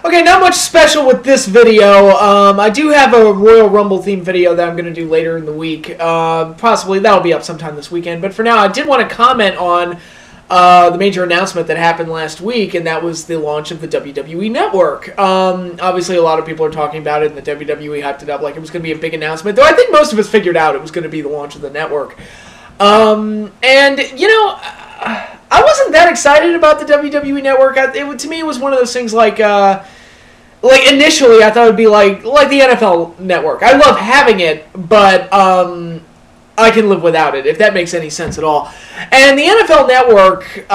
Okay, not much special with this video. I do have a Royal Rumble themed video that I'm going to do later in the week. Possibly that'll be up sometime this weekend. But for now, I did want to comment on the major announcement that happened last week, and that was the launch of the WWE Network. Obviously, a lot of people are talking about it, and the WWE hyped it up like it was going to be a big announcement, though I think most of us figured out it was going to be the launch of the network. And, you know, I wasn't that excited about the WWE Network. To me, it was one of those things like initially, I thought it would be like the NFL Network. I love having it, but I can live without it, if that makes any sense at all. And the NFL Network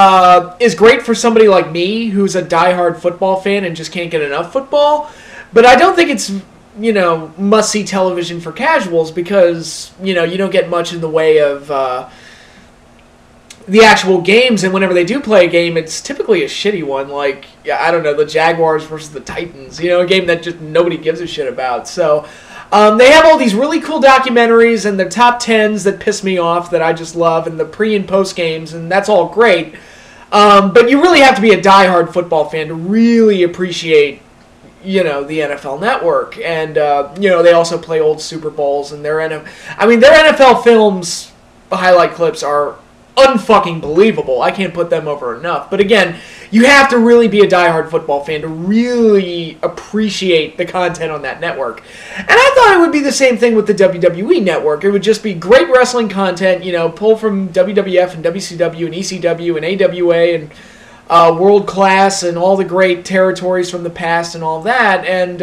is great for somebody like me, who's a diehard football fan and just can't get enough football. But I don't think it's, you know, must-see television for casuals because, you know, you don't get much in the way of the actual games, and whenever they do play a game, it's typically a shitty one, like, I don't know, the Jaguars versus the Titans, you know, a game that just nobody gives a shit about. So they have all these really cool documentaries and the top 10s that piss me off that I just love, and the pre- and post-games, and that's all great. But you really have to be a diehard football fan to really appreciate, you know, the NFL Network. And, you know, they also play old Super Bowls, and their NFL films, highlight clips are unfucking believable. I can't put them over enough. But again, you have to really be a diehard football fan to really appreciate the content on that network. And I thought it would be the same thing with the WWE Network. It would just be great wrestling content, you know, pull from WWF and WCW and ECW and AWA and World Class and all the great territories from the past and all that. And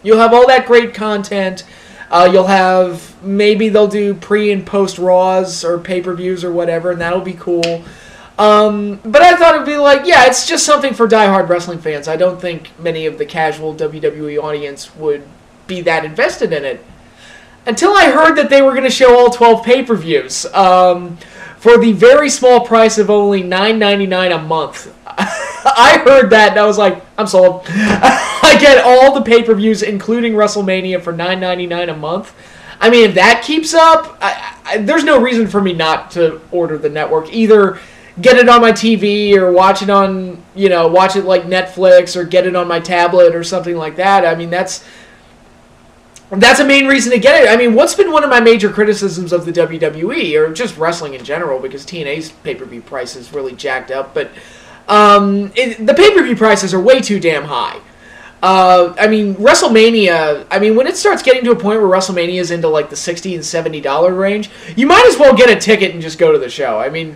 you'll have all that great content. You'll have, maybe they'll do pre- and post-Raws or pay-per-views or whatever, and that'll be cool. But I thought it would be like, yeah, it's just something for diehard wrestling fans. I don't think many of the casual WWE audience would be that invested in it. Until I heard that they were going to show all 12 pay-per-views for the very small price of only $9.99 a month. I heard that, and I was like, I'm sold. I get all the pay-per-views, including WrestleMania, for $9.99 a month. I mean, if that keeps up, there's no reason for me not to order the network. Either get it on my TV or watch it on, you know, watch it like Netflix or get it on my tablet or something like that. I mean, that's a main reason to get it. I mean, what's been one of my major criticisms of the WWE, or just wrestling in general, because TNA's pay-per-view price is really jacked up, but the pay-per-view prices are way too damn high. I mean, WrestleMania, I mean, when it starts getting to a point where WrestleMania is into like the $60 and $70 range, you might as well get a ticket and just go to the show. I mean, you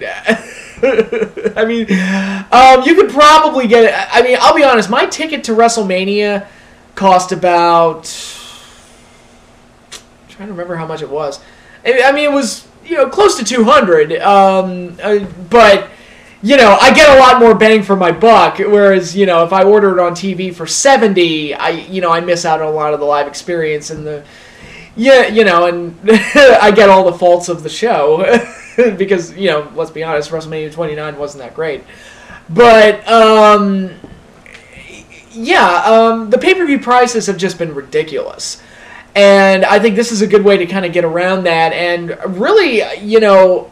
could probably get it. I mean, I'll be honest, my ticket to WrestleMania cost about, I'm trying to remember how much it was. I mean, it was, you know, close to $200, but you know, I get a lot more bang for my buck, whereas, you know, if I order it on TV for $70, I miss out on a lot of the live experience and and I get all the faults of the show because, you know, let's be honest, WrestleMania 29 wasn't that great. But, the pay-per-view prices have just been ridiculous. And I think this is a good way to kind of get around that, and really, you know,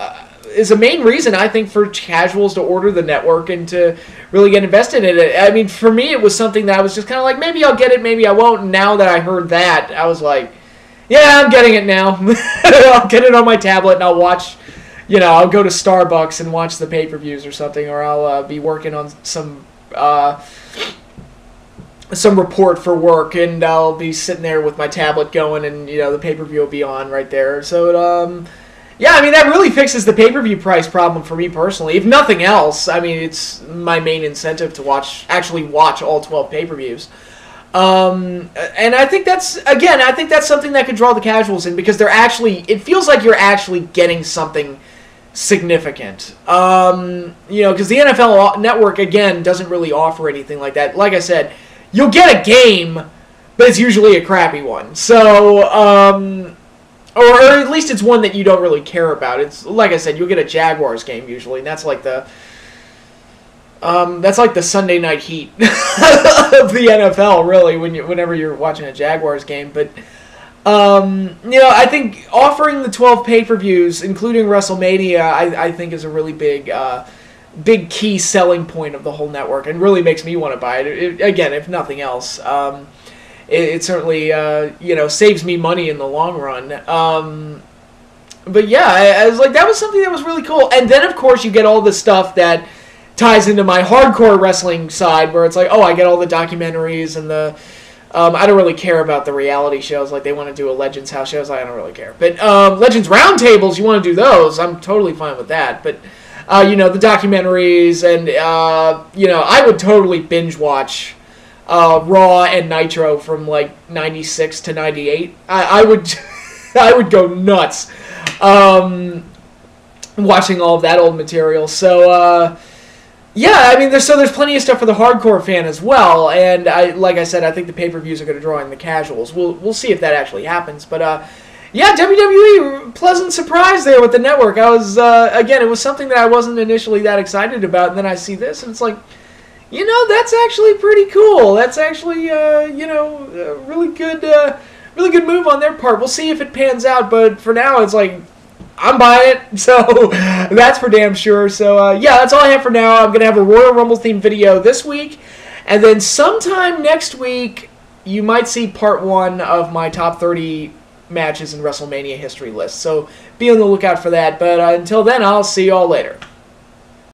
is a main reason, I think, for casuals to order the network and to really get invested in it. I mean, for me, it was something that I was just kind of like, maybe I'll get it, maybe I won't. And now that I heard that, I was like, yeah, I'm getting it now. I'll get it on my tablet and I'll watch, you know, I'll go to Starbucks and watch the pay-per-views or something, or I'll be working on some report for work, and I'll be sitting there with my tablet going, and, you know, the pay-per-view will be on right there. So, yeah, I mean, that really fixes the pay-per-view price problem for me personally. If nothing else, I mean, it's my main incentive to actually watch all 12 pay-per-views. And I think that's something that could draw the casuals in, because it feels like you're actually getting something significant. You know, because the NFL Network, again, doesn't really offer anything like that. Like I said, you'll get a game, but it's usually a crappy one. So, or at least it's one that you don't really care about. It's, like I said, you'll get a Jaguars game usually, and that's like the Sunday night heat of the NFL, really, whenever you're watching a Jaguars game. But you know, I think offering the 12 pay-per-views, including WrestleMania, I think is a really big big key selling point of the whole network, and really makes me want to buy it. Again, if nothing else, it certainly saves me money in the long run. But yeah, I was like, that was something that was really cool. And then of course you get all the stuff that ties into my hardcore wrestling side, where it's like, oh, I get all the documentaries and the I don't really care about the reality shows. Like, they want to do a Legends House shows, I don't really care. But Legends Roundtables, you want to do those, I'm totally fine with that. But, the documentaries, and, I would totally binge watch Raw and Nitro from, like, 96 to 98. I would I would go nuts watching all of that old material. So, yeah, I mean, there's plenty of stuff for the hardcore fan as well, and like I said, I think the pay-per-views are going to draw in the casuals. We'll see if that actually happens, but yeah, WWE, pleasant surprise there with the network. I was again, it was something that I wasn't initially that excited about, and then I see this, and it's like, that's actually pretty cool. That's actually a really good move on their part. We'll see if it pans out, but for now, it's like, I'm buying it, so that's for damn sure. So, yeah, that's all I have for now. I'm going to have a Royal Rumble themed video this week, and then sometime next week, you might see part 1 of my top 30 matches in WrestleMania history list. So be on the lookout for that, but until then, I'll see you all later.